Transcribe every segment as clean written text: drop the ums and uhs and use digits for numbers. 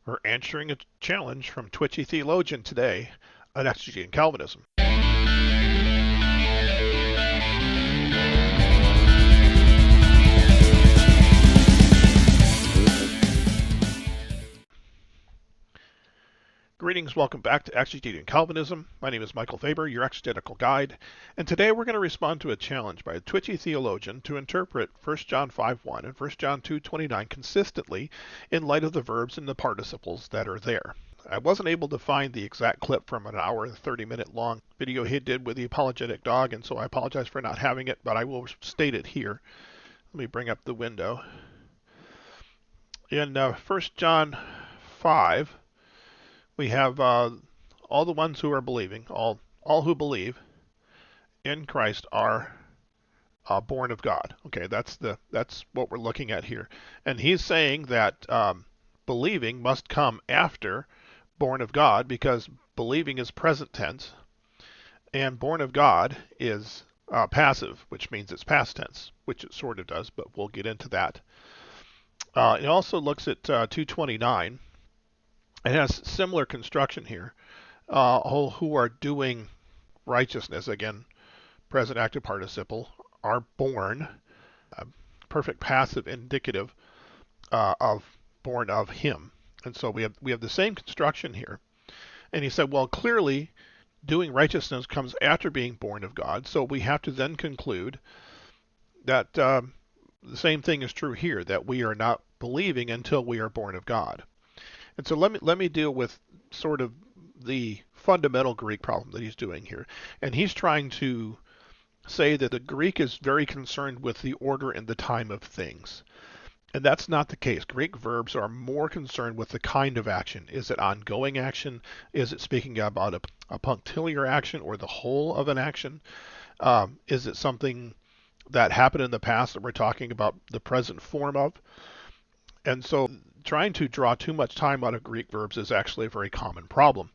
We're answering a challenge from Twitchy theologian today on exegeting Calvinism. Greetings, welcome back to Exegeting Calvinism. My name is Michael Faber, your exegetical guide, and today we're going to respond to a challenge by a Twitchy theologian to interpret 1 John 5:1 and 1 John 2:29 consistently in light of the verbs and the participles that are there. I wasn't able to find the exact clip from an hour and 30-minute long video he did with the apologetic dog, and so I apologize for not having it, but I will state it here. Let me bring up the window. In 1 John 5, we have all the ones who are believing, all who believe in Christ are born of God. Okay, that's what we're looking at here. And he's saying that believing must come after born of God, because believing is present tense, and born of God is passive, which means it's past tense, which it sort of does, but we'll get into that. It also looks at 229. It has similar construction here. Who are doing righteousness, again, present active participle, are born, perfect passive indicative of born of him. And so we have the same construction here. And he said, well, clearly doing righteousness comes after being born of God. So we have to then conclude that the same thing is true here, that we are not believing until we are born of God. And so let me deal with sort of the fundamental Greek problem that he's doing here. And he's trying to say that the Greek is very concerned with the order and the time of things. And that's not the case. Greek verbs are more concerned with the kind of action. Is it ongoing action? Is it speaking about a punctiliar action or the whole of an action? Is it something that happened in the past that we're talking about the present form of? And so trying to draw too much time out of Greek verbs is actually a very common problem.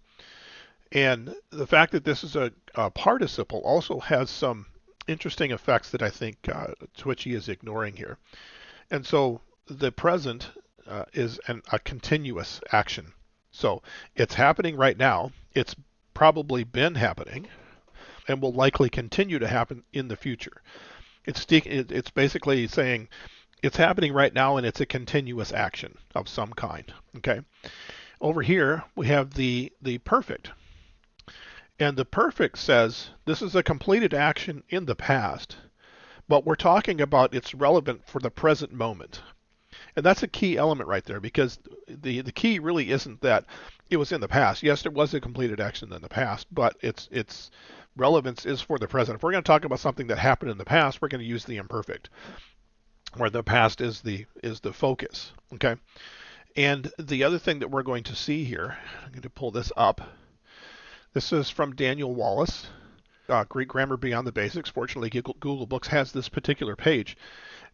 And the fact that this is a participle also has some interesting effects that I think Twitchy is ignoring here. And so the present is a continuous action. So it's happening right now. It's probably been happening and will likely continue to happen in the future. It's basically saying it's happening right now, and it's a continuous action of some kind. Okay. Over here we have the perfect, and the perfect says this is a completed action in the past, but we're talking about it's relevant for the present moment. And that's a key element right there, because the key really isn't that it was in the past. Yes, there was a completed action in the past, but its relevance is for the present. If we're going to talk about something that happened in the past, we're going to use the imperfect, where the past is the focus. Okay. And the other thing that we're going to see here, I'm going to pull this up. This is from Daniel Wallace, Greek Grammar Beyond the Basics. Fortunately, Google Books has this particular page.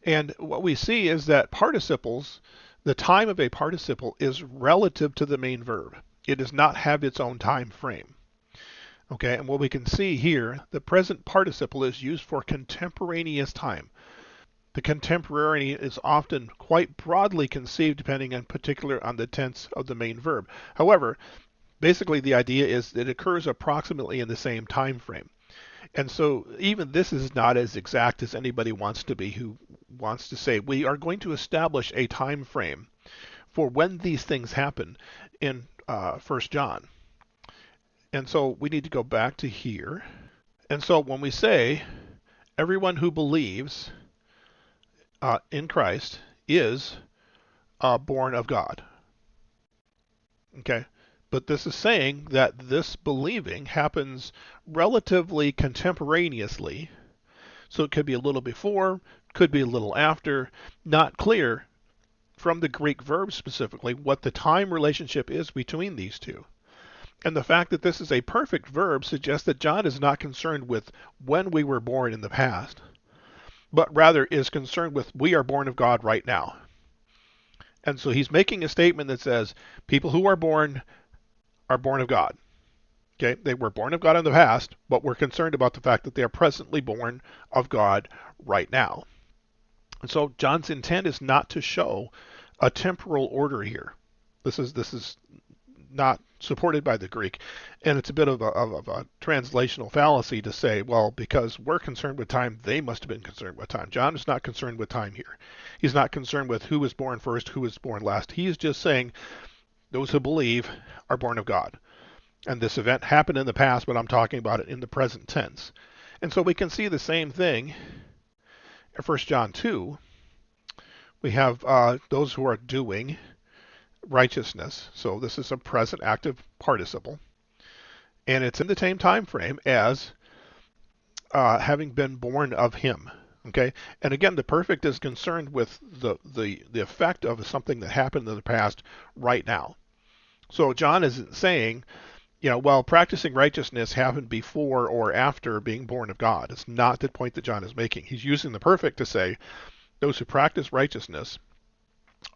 And what we see is that participles, the time of a participle is relative to the main verb. It does not have its own time frame. Okay. And what we can see here, the present participle is used for contemporaneous time. The contemporary is often quite broadly conceived depending in particular on the tense of the main verb. However, basically the idea is that it occurs approximately in the same time frame. And so even this is not as exact as anybody wants to be, who wants to say we are going to establish a time frame for when these things happen in 1 John. And so we need to go back to here. And so when we say everyone who believes in Christ is born of God. Okay, but this is saying that this believing happens relatively contemporaneously. So it could be a little before, could be a little after. Not clear from the Greek verb specifically what the time relationship is between these two. And the fact that this is a perfect verb suggests that John is not concerned with when we were born in the past, but rather is concerned with we are born of God right now. And so he's making a statement that says people who are born of God. Okay, they were born of God in the past, but we're concerned about the fact that they are presently born of God right now. And so John's intent is not to show a temporal order here. This is not supported by the Greek, and it's a bit of a translational fallacy to say, well, because we're concerned with time, they must have been concerned with time. John is not concerned with time here. He's not concerned with who was born first, who was born last. He is just saying those who believe are born of God. And this event happened in the past, but I'm talking about it in the present tense. And so we can see the same thing in 1 John 2. We have those who are doing righteousness. So this is a present active participle. And it's in the same time frame as having been born of him. Okay? And again, the perfect is concerned with the effect of something that happened in the past right now. So John isn't saying, well, practicing righteousness happened before or after being born of God. It's not the point that John is making. He's using the perfect to say those who practice righteousness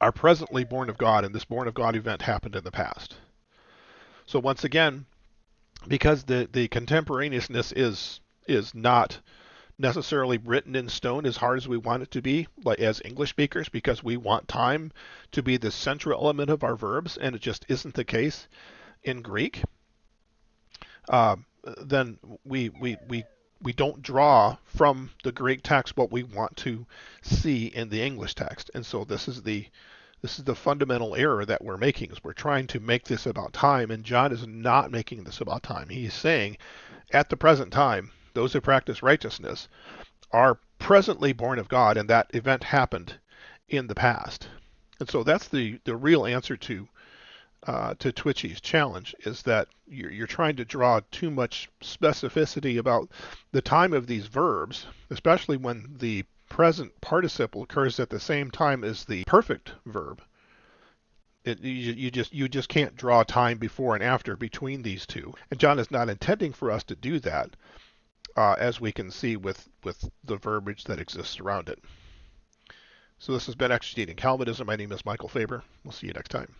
are presently born of God, and this born of God event happened in the past. So once again, because the contemporaneousness is not necessarily written in stone as hard as we want it to be, like as English speakers, because we want time to be the central element of our verbs, and it just isn't the case in Greek. Then we don't draw from the Greek text what we want to see in the English text, and so this is the fundamental error that we're making, is we're trying to make this about time, and John is not making this about time. He's saying, at the present time, those who practice righteousness are presently born of God, and that event happened in the past. And so that's the real answer to Twitchy's challenge, is that you're trying to draw too much specificity about the time of these verbs, especially when the present participle occurs at the same time as the perfect verb. You just can't draw time before and after between these two. And John is not intending for us to do that, as we can see with the verbiage that exists around it. So this has been Exegeting Calvinism. My name is Michael Faber. We'll see you next time.